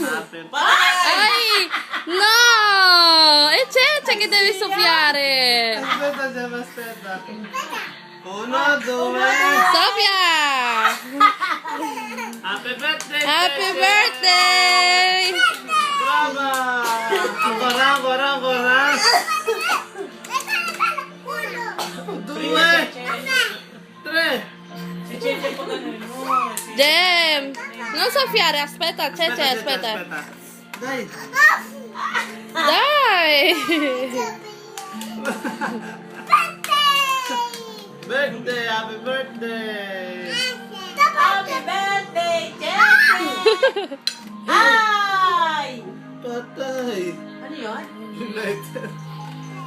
Happy Ay! No! E Cece che devi soffiare? Aspetta, Gemma, aspetta. 1, 2. Soffia! Happy birthday! Happy Cece! birthday! Brava! Ancora. 2, 3. Gem! Non soffiare, aspetta, Cece, aspetta. Dai. Dai! Birthday, happy birthday! Happy birthday, Jessie! Ay! Patay! Ano yun? United.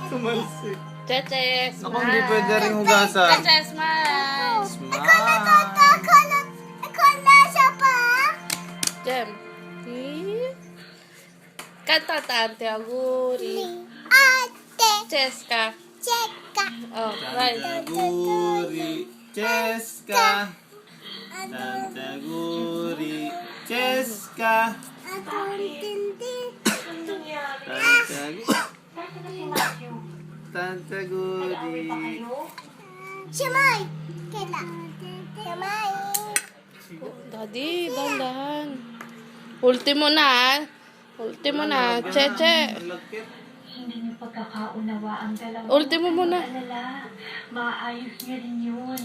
Tumalsik. Cece, Ako hindi pwede rin hugasan. Cece, smile! Smile! Gem. Kanta tante, auguri. Ceska. Oh, right. Tantaguri, Cheska. Tantaguri, Cheska. Tantaguri. Daddy, dandahan. Ultimo na. Ultimo na. Cece. Ang lagkit. Hindi niyo pagkakaunawa ang dalawa. Ultimo muna. Alala, maayos niya rin yun.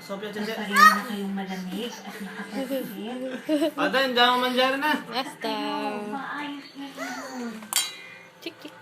Sophia, Cheche. Pareho na kayong malamig at nakapagpigil. Adan, jangan manjari na. Basta. Maayos niya rin yun. Chik, chik.